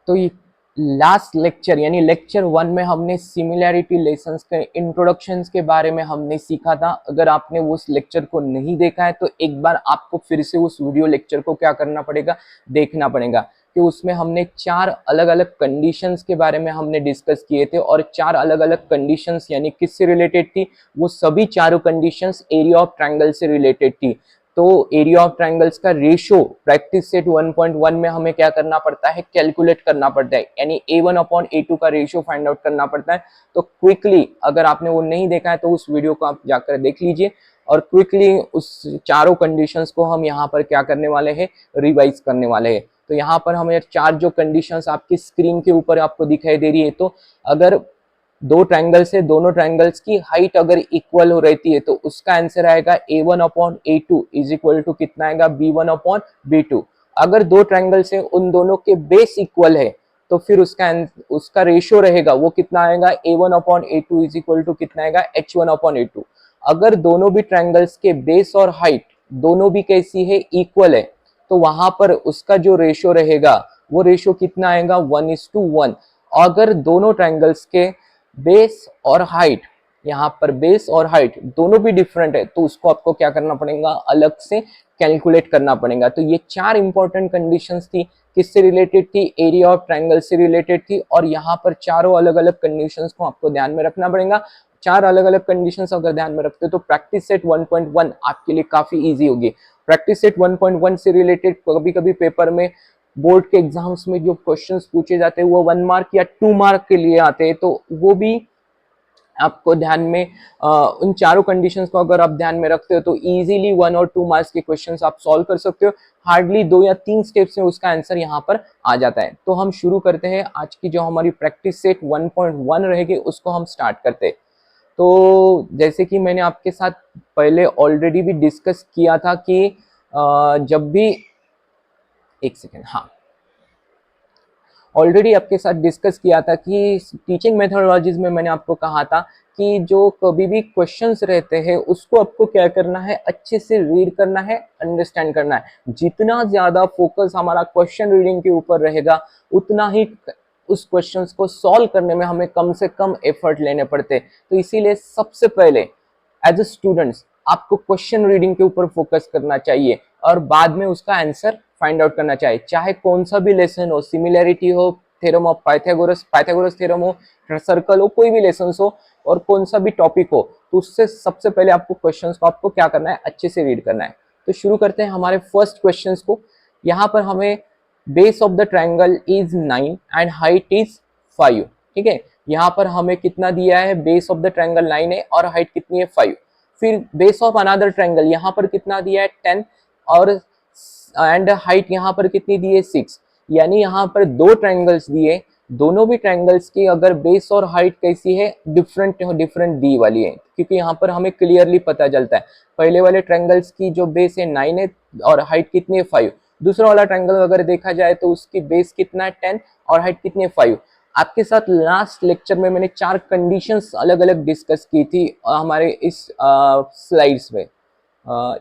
तो ये last lecture यानी लेक्चर 1 में हमने सिमिलैरिटी लेसन्स के इंट्रोडक्शंस के बारे में हमने सीखा था। अगर आपने उस लेक्चर को नहीं देखा है तो एक बार आपको फिर से उस वीडियो लेक्चर को क्या करना पड़ेगा, देखना पड़ेगा, कि उसमें हमने 4 अलग अलग कंडीशंस के बारे में हमने डिस्कस किए थे और 4 अलग अलग कंडीशंस यानी किससे रिलेटेड थी, वो सभी चारों कंडीशंस एरिया ऑफ ट्रायंगल से रिलेटेड थी। तो एरिया ऑफ ट्रायंगल्स का रेशो प्रैक्टिस सेट 1.1 में हमें क्या करना पड़ता है, कैलकुलेट करना पड़ता है, यानी A1/A2 का रेशियो फाइंड आउट करना पड़ता है। तो क्विकली अगर आपने वो नहीं देखा है तो उस वीडियो को आप जाकर देख लीजिए और क्विकली उस चारों कंडीशंस को हम यहाँ पर क्या करने वाले हैं, रिवाइज करने वाले हैं। तो यहाँ पर हमें 4 जो कंडीशंस आपकी स्क्रीन के ऊपर आपको दिखाई दे रही है, तो अगर दो ट्रायंगल्स है, दोनों ट्रायंगल्स की हाइट अगर इक्वल हो रहती है तो उसका आंसर आएगा A1/A2 इज इक्वल टू कितना आएगा, B1/B2। अगर दो ट्रायंगल्स है उन दोनों के बेस इक्वल है तो फिर उसका रेशियो रहेगा वो कितना आएगा, A1/A2 इज इक्वल टू कितना आएगा, H1/A2। अगर दोनों भी ट्रायंगल्स के बेस और हाइट दोनों भी कैसी है, इक्वल है, तो वहां पर उसका जो रेशियो रहेगा वो रेशियो कितना आएगा, 1:1। अगर दोनों ट्रायंगल्स के बेस और हाइट, यहाँ पर बेस और हाइट दोनों भी डिफरेंट है तो उसको आपको क्या करना पड़ेगा, अलग से कैलकुलेट करना पड़ेगा। तो ये 4 इंपॉर्टेंट कंडीशंस थी, किससे रिलेटेड थी, एरिया ऑफ ट्रायंगल से रिलेटेड थी। और यहाँ पर चारों अलग अलग कंडीशंस को आपको ध्यान में रखना पड़ेगा। 4 अलग अलग कंडीशंस अगर ध्यान में रखते हो तो प्रैक्टिस सेट 1.1 आपके लिए काफी इजी होगी। प्रैक्टिस सेट 1.1 से रिलेटेड कभी कभी पेपर में, बोर्ड के एग्जाम्स में जो क्वेश्चंस पूछे जाते हैं वो 1 मार्क या 2 मार्क के लिए आते हैं, तो वो भी आपको ध्यान में उन चारों कंडीशंस को अगर आप ध्यान में रखते हो तो इजीली 1 और 2 मार्क्स के क्वेश्चंस आप सॉल्व कर सकते हो। हार्डली 2 या 3 स्टेप्स में उसका आंसर यहाँ पर आ जाता है। तो हम शुरू करते हैं, आज की जो हमारी प्रैक्टिस सेट 1.1 रहेगी उसको हम स्टार्ट करते हैं। तो जैसे कि मैंने आपके साथ पहले ऑलरेडी भी डिस्कस किया था कि जब भी, एक सेकेंड, हाँ, ऑलरेडी आपके साथ डिस्कस किया था कि टीचिंग मेथोडोलॉजीज में मैंने आपको कहा था कि जो कभी भी क्वेश्चंस रहते हैं उसको आपको क्या करना है, अच्छे से रीड करना है, अंडरस्टैंड करना है। जितना ज्यादा फोकस हमारा क्वेश्चन रीडिंग के ऊपर रहेगा उतना ही उस क्वेश्चंस को सॉल्व करने में हमें कम से कम एफर्ट लेने पड़ते। तो इसीलिए सबसे पहले एज ए स्टूडेंट्स आपको क्वेश्चन रीडिंग के ऊपर फोकस करना चाहिए और बाद में उसका आंसर फाइंड आउट करना चाहिए। चाहे कौन सा भी लेसन हो, सिमिलैरिटी हो, थ्योरम ऑफ पाइथागोरस थ्योरम हो, सर्कल हो, कोई भी लेसन हो और कौन सा भी टॉपिक हो, तो उससे सबसे पहले आपको क्वेश्चंस को आपको क्या करना है, अच्छे से रीड करना है। तो शुरू करते हैं हमारे फर्स्ट क्वेश्चंस को। यहाँ पर हमें base of the triangle is 9 and height is 5। ठीक है, यहाँ पर हमें कितना दिया है, बेस ऑफ द ट्रायंगल 9 है और हाइट कितनी है, 5। फिर बेस ऑफ अनदर ट्रायंगल यहाँ पर कितना दिया है, 10 और एंड हाइट यहाँ पर कितनी दी है, 6। यानी यहाँ पर दो ट्रायंगल्स दिए, दोनों भी ट्रायंगल्स की अगर बेस और हाइट कैसी है, डिफरेंट दी वाली है, क्योंकि यहाँ पर हमें क्लियरली पता चलता है पहले वाले ट्रायंगल्स की जो बेस है 9 है और हाइट कितनी है, 5। दूसरा वाला ट्रायंगल अगर देखा जाए तो उसकी बेस कितना है, 10 और हाइट कितनी है, 5। आपके साथ लास्ट लेक्चर में मैंने 4 कंडीशंस अलग अलग डिस्कस की थी हमारे इस स्लाइड्स में,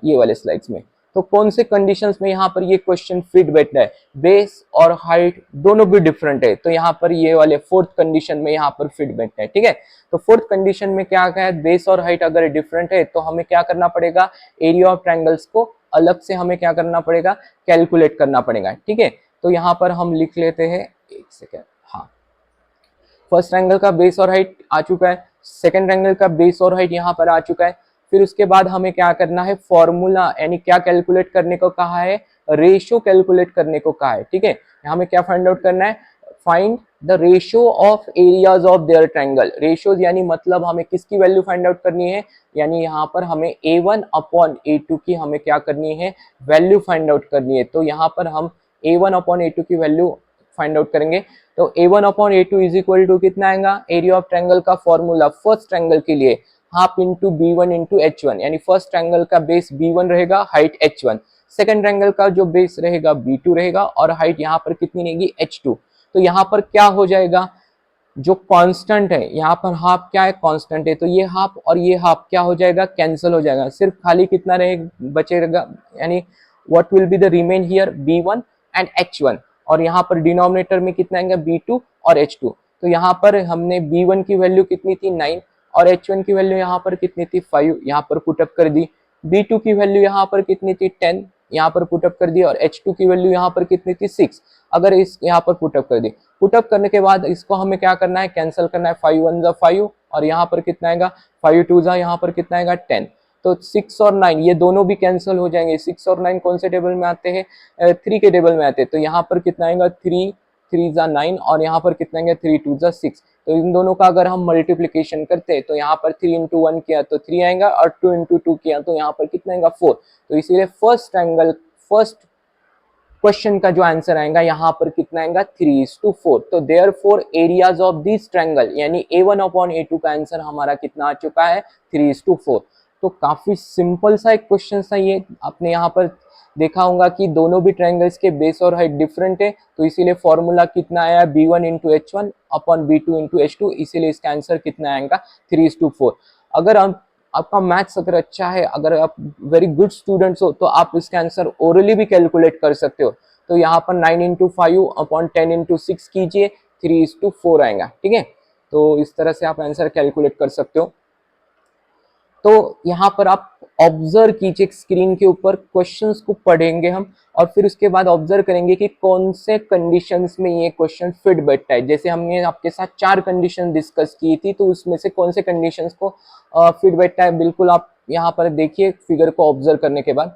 ये वाले स्लाइड्स में। तो कौन से कंडीशंस में यहाँ पर ये क्वेश्चन फिट बैठता है, बेस और हाइट दोनों भी डिफरेंट है, तो यहाँ पर ये वाले फोर्थ कंडीशन में यहाँ पर फिट बैठता है। ठीक है, तो फोर्थ कंडीशन में क्या है, बेस और हाइट अगर डिफरेंट है तो हमें क्या करना पड़ेगा, एरिया ऑफ ट्रायंगल्स को अलग से हमें क्या करना पड़ेगा, कैलकुलेट करना पड़ेगा। ठीक है, तो यहाँ पर हम लिख लेते हैं, एक सेकेंड, हाँ, फर्स्ट ट्रायंगल का बेस और हाइट आ चुका है, सेकंड ट्रायंगल का बेस और हाइट यहाँ पर आ चुका है। फिर उसके बाद हमें क्या करना है, फॉर्मूला यानी क्या कैलकुलेट करने को कहा है, रेशियो कैलकुलेट करने को कहा है। ठीक है, हमें क्या फाइंड आउट करना है, find the ratio of areas of their triangle. Ratios यानी मतलब हमें किसकी वैल्यू फाइंड आउट करनी है, यानी यहाँ पर हमें A1/A2 की हमें क्या करनी है, वैल्यू फाइंड आउट करनी है। तो यहाँ पर हम A1/A2 की वैल्यू फाइंड आउट करेंगे। तो A1/A2 इज इक्वल टू कितना आएगा, एरिया ऑफ ट्रायंगल का फॉर्मूला फर्स्ट ट्रायंगल के लिए half into B1 into H1, यानी फर्स्ट ट्रायंगल का बेस B1 रहेगा, हाइट H1, सेकंड ट्रायंगल का जो बेस रहेगा B2 रहेगा और हाइट यहाँ पर कितनी रहेगी, H2। तो यहाँ पर क्या हो जाएगा, जो कांस्टेंट है यहाँ पर हाफ क्या है, कांस्टेंट है, तो ये हाफ और ये हाफ क्या हो जाएगा, कैंसिल हो जाएगा, सिर्फ खाली कितना रहेगा, बचेगा, यानी what will be the remain here, B1 and H1। और यहाँ पर डिनोमिनेटर में कितना आएगा B2 और H2। तो यहाँ पर हमने B1 की वैल्यू कितनी थी 9 और H1 की वैल्यू यहाँ पर कितनी थी 5, यहाँ पर पुटअप कर दी। B2 की वैल्यू यहाँ पर कितनी थी 10, यहाँ पर पुटअप कर दी। और H2 की वैल्यू यहाँ पर कितनी थी 6, अगर इस यहाँ पर पुटअप कर दी। पुटअप करने के बाद इसको हमें क्या करना है, कैंसिल करना है। 5 1 जा 5 और यहाँ पर कितना आएगा 5 2 जा यहाँ पर कितना आएगा 10। तो 6 और 9 ये दोनों भी कैंसिल हो जाएंगे। 6 और 9 कौन से टेबल में आते हैं, 3 के टेबल में आते हैं। तो यहाँ पर कितना आएगा 3 3 जा 9 और यहाँ पर कितना आएगा 3 2 जा 6। तो इन दोनों का अगर हम मल्टीप्लिकेशन करते हैं तो यहाँ पर 3 इंटू 1 किया तो 3 आएगा और 2 इंटू 2 किया तो यहाँ पर कितना आएगा 4। तो इसीलिए फर्स्ट क्वेश्चन का जो आंसर आएगा यहाँ पर कितना आएगा 3:4। तो therefore areas of this triangle यानी A1/A2 का आंसर हमारा कितना आ चुका है 3:4। तो काफी सिंपल सा एक क्वेश्चन था ये। आपने यहाँ पर देखा होगा कि दोनों भी ट्रायंगल्स के बेस और हाइट डिफरेंट है, तो इसीलिए फॉर्मूला कितना आया B1 into H1 upon B2 into H2, इसीलिए इसका आंसर कितना आएगा 3:4। अगर हम आपका मैथ्स अगर अच्छा है, अगर आप वेरी गुड स्टूडेंट्स हो तो आप इसका आंसर ओरली भी कैलकुलेट कर सकते हो। तो यहाँ पर 9 इंटू 5 अपॉन 10 इंटू 6 कीजिए, 3:4 आएगा। ठीक है, तो इस तरह से आप आंसर कैलकुलेट कर सकते हो। तो यहाँ पर आप ऑब्जर्व कीजिए स्क्रीन के ऊपर, क्वेश्चंस को पढ़ेंगे हम और फिर उसके बाद ऑब्जर्व करेंगे कि कौन से कंडीशंस में ये क्वेश्चन फिट बैठता है। जैसे हमने आपके साथ 4 कंडीशन डिस्कस की थी, तो उसमें से कौन से कंडीशंस को फिट बैठता है, बिल्कुल आप यहाँ पर देखिए फिगर को ऑब्जर्व करने के बाद।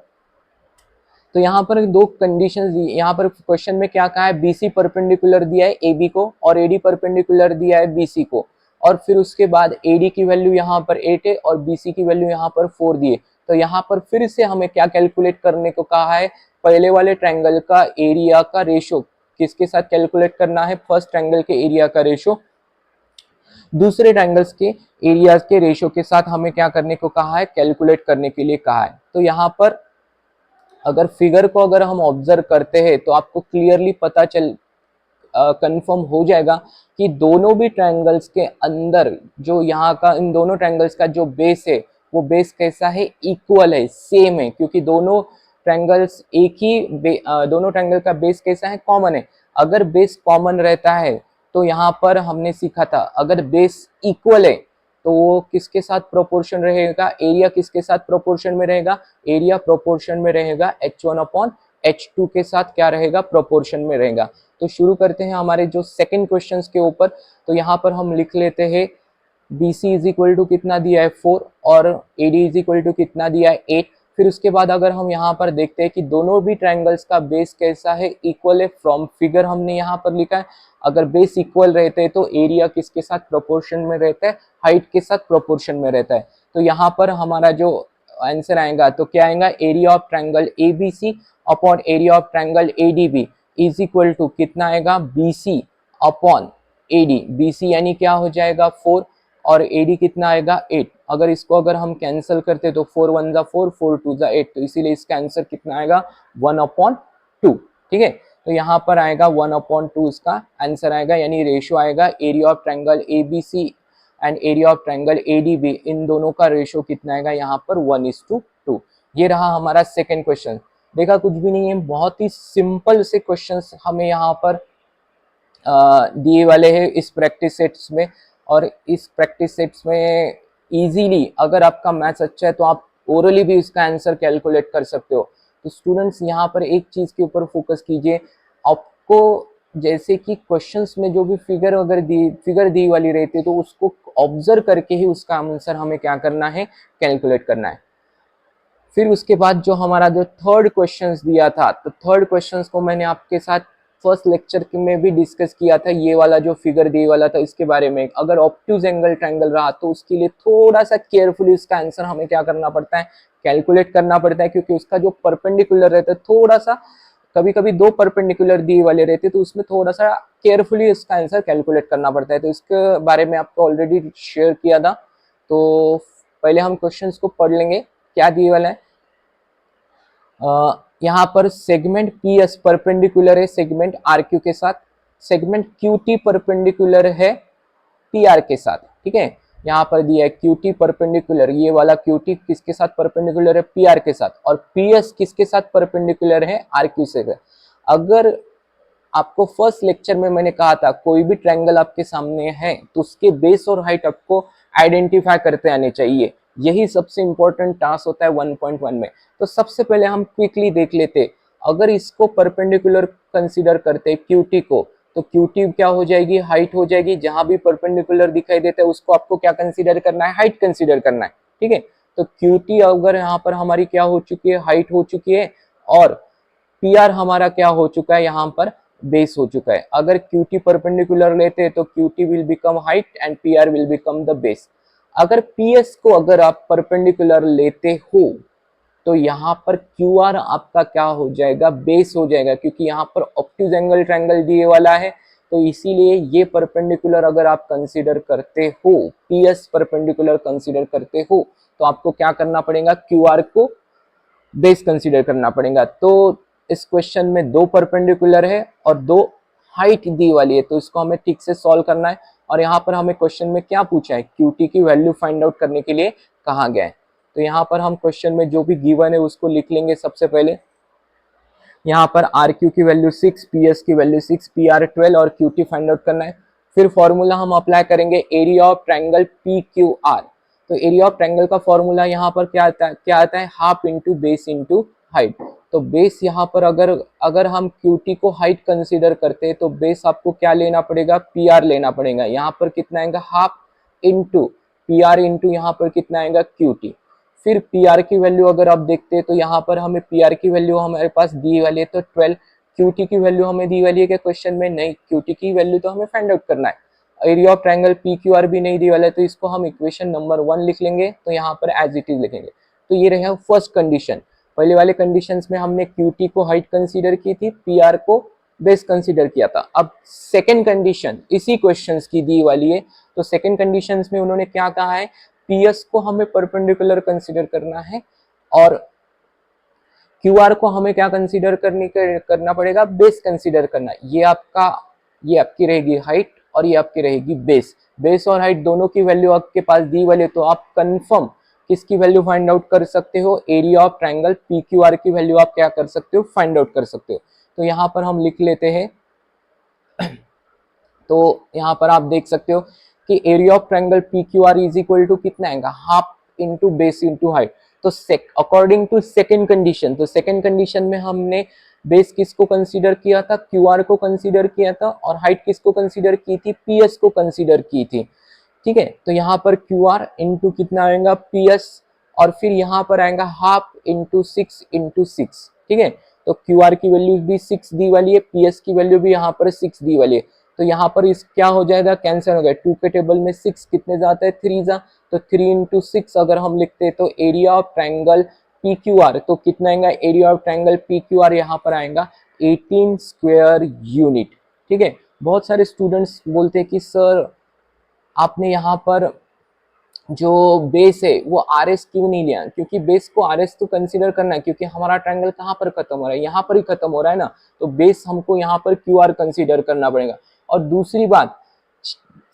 तो यहाँ पर 2 कंडीशंस दी, यहाँ पर क्वेश्चन में क्या कहा है, BC परपेंडिकुलर दिया है AB को और AD परपेंडिकुलर दिया है BC को, और फिर उसके बाद AD की वैल्यू यहाँ पर 8 है और BC की वैल्यू यहाँ पर 4 दिए। तो यहाँ पर फिर से हमें क्या कैलकुलेट करने को कहा है, पहले वाले ट्रायंगल का एरिया का रेशो किसके साथ कैलकुलेट करना है, फर्स्ट ट्रायंगल के एरिया का रेशो दूसरे ट्रायंगल्स के एरिया के रेशो के साथ हमें क्या करने को कहा है, कैलकुलेट करने के लिए कहा है। तो यहाँ पर अगर फिगर को अगर हम ऑब्जर्व करते हैं तो आपको क्लियरली पता चल कंफर्म हो जाएगा कि दोनों भी ट्रायंगल्स के अंदर जो यहाँ का इन दोनों ट्रायंगल्स का जो बेस है वो बेस कैसा है, इक्वल है, सेम है, क्योंकि दोनों ट्रायंगल्स एक ही दोनों ट्रायंगल का बेस कैसा है, कॉमन है। अगर बेस कॉमन रहता है तो यहाँ पर हमने सीखा था अगर बेस इक्वल है तो वो किसके साथ प्रोपोर्शन रहेगा, एरिया किसके साथ प्रोपोर्शन में रहेगा, एरिया प्रोपोर्शन में रहेगा H1/H2 के साथ क्या रहेगा, प्रोपोर्शन में रहेगा। तो शुरू करते हैं हमारे जो सेकंड क्वेश्चन के ऊपर। तो यहाँ पर हम लिख लेते हैं BC इज इक्वल टू कितना दिया है 4 और AD इज इक्वल टू कितना दिया है 8। फिर उसके बाद अगर हम यहाँ पर देखते हैं कि दोनों भी ट्रायंगल्स का बेस कैसा है, इक्वल है। फ्रॉम फिगर हमने यहाँ पर लिखा है अगर बेस इक्वल रहते हैं तो एरिया किसके साथ प्रोपोर्शन में रहता है, हाइट के साथ प्रोपोर्शन में रहता है। तो यहाँ पर हमारा जो आंसर आएगा तो क्या आएगा, area of triangle ABC upon area of triangle ADB is equal to कितना आएगा, BC अपॉन AD। BC यानी क्या हो जाएगा 4 और AD कितना आएगा 8। अगर इसको अगर हम कैंसिल करते तो 4 1 जा 4, 4 2 जा 8, तो इसीलिए इसका आंसर कितना आएगा 1/2। ठीक है, तो यहाँ पर आएगा 1/2 इसका आंसर आएगा, यानी रेशियो आएगा area of triangle ABC and area of triangle ADB, इन दोनों का रेशियो कितना आएगा यहाँ पर 1:2। ये रहा हमारा सेकेंड क्वेश्चन। देखा कुछ भी नहीं है, बहुत ही सिंपल से क्वेश्चंस हमें यहाँ पर दिए वाले हैं इस प्रैक्टिस सेट्स में। और इस प्रैक्टिस सेट्स में इजीली अगर आपका मैथ्स अच्छा है तो आप ओरली भी इसका आंसर कैलकुलेट कर सकते हो। तो स्टूडेंट्स यहाँ पर एक चीज के ऊपर फोकस कीजिए, आपको जैसे कि क्वेश्चंस में जो भी फिगर दी वाली रहती है तो उसको ऑब्जर्व करके ही उसका आंसर हमें क्या करना है, कैलकुलेट करना है। फिर उसके बाद जो हमारा जो थर्ड क्वेश्चंस दिया था, तो थर्ड क्वेश्चंस को मैंने आपके साथ फर्स्ट लेक्चर में भी डिस्कस किया था। ये वाला जो फिगर दी वाला था इसके बारे में, अगर ऑब्ट्यूज एंगल ट्रायंगल रहा तो उसके लिए थोड़ा सा केयरफुली इसका आंसर हमें क्या करना पड़ता है, कैलकुलेट करना पड़ता है, क्योंकि उसका जो परपेंडिकुलर रहता है थोड़ा सा, कभी कभी 2 परपेंडिकुलर दिए वाले रहते तो उसमें थोड़ा सा केयरफुली इसका आंसर कैलकुलेट करना पड़ता है। तो इसके बारे में आपको ऑलरेडी शेयर किया था। तो पहले हम क्वेश्चंस को पढ़ लेंगे क्या दिए वाला है। यहाँ पर सेगमेंट PS परपेंडिकुलर है सेगमेंट RQ के साथ, सेगमेंट QT परपेंडिकुलर है PR के साथ। ठीक है, यहाँ पर दिया है QT परपेंडिकुलर, ये वाला QT किसके साथ परपेंडिकुलर है, PR के साथ, और PS किसके साथ परपेंडिकुलर है, RQ से। अगर आपको फर्स्ट लेक्चर में मैंने कहा था कोई भी ट्रायंगल आपके सामने है तो उसके बेस और हाइट आपको आइडेंटिफाई करते आने चाहिए। यही सबसे इंपॉर्टेंट टास्क होता है 1.1 में। तो सबसे पहले हम क्विकली देख लेते, अगर इसको परपेंडिकुलर कंसीडर करते क्यूटी को, तो क्यूटी क्या हो जाएगी, हाइट हो जाएगी। जहां भी परपेंडिकुलर दिखाई देता है उसको आपको क्या कंसीडर करना है, हाइट कंसीडर करना है। ठीक है, तो क्यूटी अगर यहाँ पर हमारी क्या हो चुकी है, हाइट हो चुकी है, और पी आर हमारा क्या हो चुका है, यहाँ पर बेस हो चुका है। अगर क्यूटी परपेंडिकुलर लेते हैं तो QT will become height and P R will become the base. अगर पी एस को अगर आप परपेंडिकुलर लेते हो तो यहाँ पर क्यू आर आपका क्या हो जाएगा, बेस हो जाएगा, क्योंकि यहाँ पर ऑब्ट्यूज एंगल ट्रायंगल दिए वाला है। तो इसीलिए ये परपेंडिकुलर अगर आप कंसीडर करते हो, पी एस परपेंडिकुलर कंसीडर करते हो, तो आपको क्या करना पड़ेगा, क्यू आर को बेस कंसीडर करना पड़ेगा। तो इस क्वेश्चन में दो परपेंडिकुलर है और दो हाइट दी वाली है, तो इसको हमें ठीक से सॉल्व करना है। और यहाँ पर हमें क्वेश्चन में क्या पूछा है, क्यूटी की वैल्यू फाइंड आउट करने के लिए कहा गया है। तो यहाँ पर हम क्वेश्चन में जो भी गिवन है उसको लिख लेंगे। सबसे पहले यहाँ पर आर क्यू की वैल्यू 6, पी एस की वैल्यू 6, पी आर 12 और क्यूटी फाइंड आउट करना है। फिर फॉर्मूला हम अप्लाई करेंगे area of triangle P Q are. तो एरिया ऑफ ट्रायंगल का फॉर्मूला यहाँ पर क्या आता है, half into base into height. तो बेस यहाँ पर अगर हम क्यूटी को हाइट कंसीडर करते हैं तो बेस आपको क्या लेना पड़ेगा, पी आर लेना पड़ेगा। यहाँ पर कितना आएगा, half into P R into यहाँ पर कितना आएगा, क्यूटी। फिर पी आर की वैल्यू अगर आप देखते हैं तो यहाँ पर हमें पी आर की वैल्यू हमारे पास दी वाली है तो 12। क्यूटी की वैल्यू हमें दी वाली है क्या क्वेश्चन में, नहीं, क्यूटी की वैल्यू तो हमें फाइंड आउट करना है। Area of triangle P Q are भी नहीं दी वाला है, तो इसको हम इक्वेशन नंबर 1 लिख लेंगे। तो यहाँ पर एज इट इज लिखेंगे। तो ये रहेगा फर्स्ट कंडीशन। पहले वाले कंडीशंस में हमने क्यूटी को हाइट कंसीडर की थी, पी आर को बेस कंसीडर किया था। अब सेकेंड कंडीशन इसी क्वेश्चन की दी वाली है। तो सेकेंड कंडीशन में उन्होंने क्या कहा है, पी एस को हमें परपेंडिकुलर कंसीडर करना है और क्यू आर को हमें क्या कंसीडर करना पड़ेगा, बेस कंसीडर करना है। ये आपकी रहेगी हाइट और ये आपकी रहेगी बेस। बेस और हाइट दोनों की वैल्यू आपके पास दी वाले, तो आप कंफर्म किसकी वैल्यू फाइंड आउट कर सकते हो, area of triangle P Q are की वैल्यू आप क्या कर सकते हो, फाइंड आउट कर सकते हो। तो यहाँ पर हम लिख लेते हैं। तो यहाँ पर आप देख सकते हो कि area of triangle P Q R is equal to कितना आएगा, half into base into height. तो अकॉर्डिंग टू सेकेंड कंडीशन, तो सेकेंड कंडीशन में हमने बेस किसको कंसीडर किया था, क्यू आर को कंसीडर किया था, और हाइट किसको कंसीडर की थी, पी एस को कंसीडर की थी। ठीक है, तो यहाँ पर क्यू आर इंटू कितना आएगा, पी एस, और फिर यहाँ पर आएगा हाफ इंटू 6 इंटू 6। ठीक है, तो क्यू आर की वैल्यू भी 6 दी वाली है, पी एस की वैल्यू भी यहाँ पर 6 दी वाली है। तो यहाँ पर इस क्या हो जाएगा, कैंसिल हो गया। 2 के टेबल में 6 कितने जाता है, 3 जा, तो 3 इंटू 6 अगर हम लिखते हैं तो area of triangle P Q are तो कितना आएगा, area of triangle P Q are यहाँ पर आएगा 18 स्क्वायर यूनिट। ठीक है, बहुत सारे स्टूडेंट्स बोलते हैं कि सर आपने यहाँ पर जो बेस है वो आर एस क्यों नहीं लिया, क्योंकि बेस को आर एस तो कंसिडर करना है, क्योंकि हमारा ट्रायंगल कहाँ पर खत्म हो रहा है, यहाँ पर ही खत्म हो रहा है ना। तो बेस हमको यहाँ पर क्यू आर कंसिडर करना पड़ेगा। और दूसरी बात,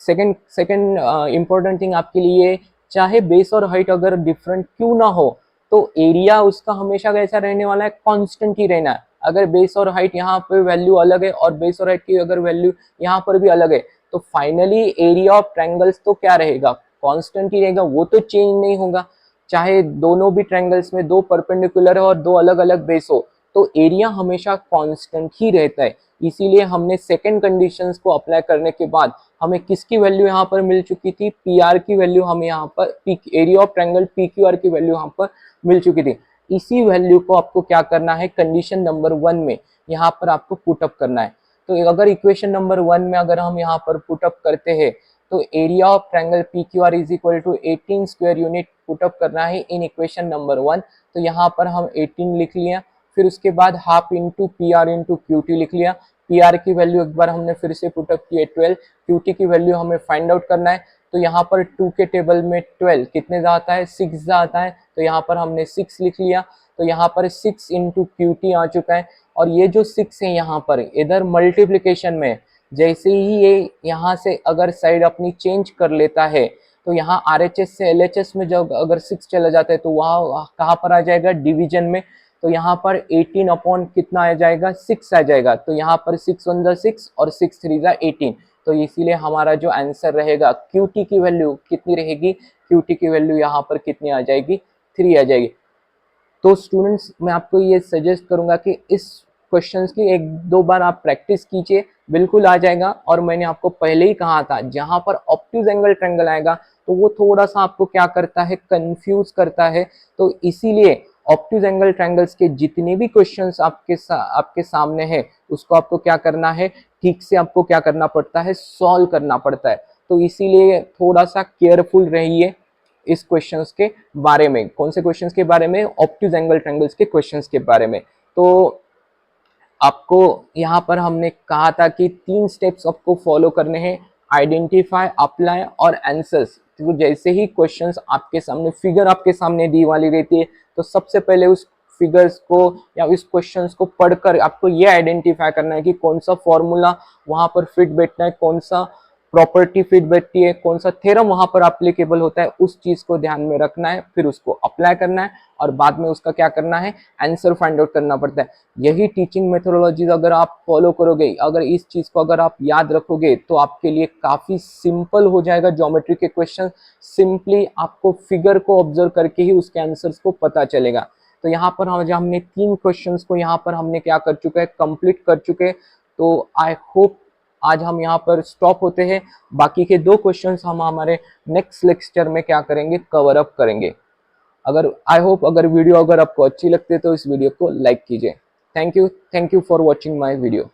सेकंड इंपॉर्टेंट थिंग आपके लिए, चाहे बेस और हाइट अगर डिफरेंट क्यों ना हो तो एरिया उसका हमेशा कैसा रहने वाला है, कांस्टेंट ही रहना है। अगर बेस और हाइट यहाँ पे वैल्यू अलग है और बेस और हाइट की अगर वैल्यू यहाँ पर भी अलग है, तो फाइनली एरिया ऑफ ट्रायंगल्स तो क्या रहेगा, कांस्टेंट ही रहेगा, वो तो चेंज नहीं होगा। चाहे दोनों भी ट्रायंगल्स में दो परपेंडिकुलर है और दो अलग अलग बेस हो, तो एरिया हमेशा कांस्टेंट ही रहता है। इसीलिए हमने सेकंड कंडीशंस को अप्लाई करने के बाद हमें किसकी वैल्यू यहाँ पर मिल चुकी थी, पी आर की वैल्यू हमें यहाँ पर, area of triangle P Q are की वैल्यू यहाँ पर मिल चुकी थी। इसी वैल्यू को आपको क्या करना है, कंडीशन नंबर 1 में यहाँ पर आपको पुटअप करना है। तो अगर इक्वेशन नंबर 1 में अगर हम यहाँ पर पुटअप करते हैं तो area of triangle P Q R is equal to 18 square unit put up करना है इन इक्वेशन नंबर 1। तो यहाँ पर हम 18 लिख लिया, फिर उसके बाद half into P R into Q T लिख लिया। पी आर की वैल्यू एक बार हमने फिर से पुटअप की है 12, क्यू टी की वैल्यू हमें फाइंड आउट करना है। तो यहाँ पर 2 के टेबल में 12 कितने जाता है, 6 जाता है, तो यहाँ पर हमने 6 लिख लिया। तो यहाँ पर 6 इंटू क्यू टी आ चुका है, और ये जो 6 है यहाँ पर इधर मल्टीप्लीकेशन में, जैसे ही ये यहाँ से अगर साइड अपनी चेंज कर लेता है तो यहाँ आर एच एस से एल एच एस में जब अगर 6 चला जाता है तो वहाँ कहाँ पर आ जाएगा, डिवीजन में। तो यहाँ पर 18 अपॉन कितना आ जाएगा, 6 आ जाएगा। तो यहाँ पर 6 1 जा 6 और 6 3 जा 18। तो इसीलिए हमारा जो आंसर रहेगा QT की वैल्यू कितनी रहेगी, QT की वैल्यू यहाँ पर कितनी आ जाएगी, 3 आ जाएगी। तो स्टूडेंट्स मैं आपको ये सजेस्ट करूंगा कि इस क्वेश्चंस की एक दो बार आप प्रैक्टिस कीजिए, बिल्कुल आ जाएगा। और मैंने आपको पहले ही कहा था जहां पर ऑब्ट्यूज एंगल ट्रायंगल आएगा तो वो थोड़ा सा आपको क्या करता है, कंफ्यूज करता है। तो इसीलिए ऑब्ट्यूज एंगल ट्रायंगल्स के जितने भी क्वेश्चंस आपके सामने है उसको आपको क्या करना है, ठीक से आपको क्या करना पड़ता है, सॉल्व करना पड़ता है। तो इसीलिए थोड़ा सा केयरफुल रहिए इस क्वेश्चंस के बारे में। कौन से क्वेश्चंस के बारे में, ऑब्ट्यूज एंगल ट्रायंगल्स के क्वेश्चंस के बारे में। तो आपको यहाँ पर हमने कहा था कि 3 स्टेप्स आपको फॉलो करने हैं, आइडेंटिफाई, अप्लाई और आंसर्स। तो जैसे ही क्वेश्चंस आपके सामने, फिगर आपके सामने दी वाली रहती है, तो सबसे पहले उस फिगर्स को या इस क्वेश्चंस को पढ़कर आपको ये आइडेंटिफाई करना है कि कौन सा फॉर्मूला वहां पर फिट बैठना है, कौन सा प्रॉपर्टी फिट बैठती है, कौन सा थ्योरम वहां पर एप्लीकेबल होता है, उस चीज को ध्यान में रखना है, फिर उसको अप्लाई करना है और बाद में उसका क्या करना है, आंसर फाइंड आउट करना पड़ता है। यही टीचिंग मेथोडोलॉजीज अगर आप फॉलो करोगे, अगर इस चीज को अगर आप याद रखोगे तो आपके लिए काफी सिंपल हो जाएगा ज्योमेट्री के क्वेश्चन। सिंपली आपको फिगर को ऑब्जर्व करके ही उसके आंसर्स को पता चलेगा। तो यहाँ पर हमने 3 क्वेश्चंस को यहाँ पर हमने क्या कर चुका है, कंप्लीट कर चुके। तो आई होप आज हम यहाँ पर स्टॉप होते हैं। बाकी के 2 क्वेश्चंस हम हमारे नेक्स्ट लेक्चर में क्या करेंगे, कवर अप करेंगे। अगर आई होप अगर वीडियो अगर आपको अच्छी लगती है तो इस वीडियो को लाइक कीजिए। Thank you for watching my video.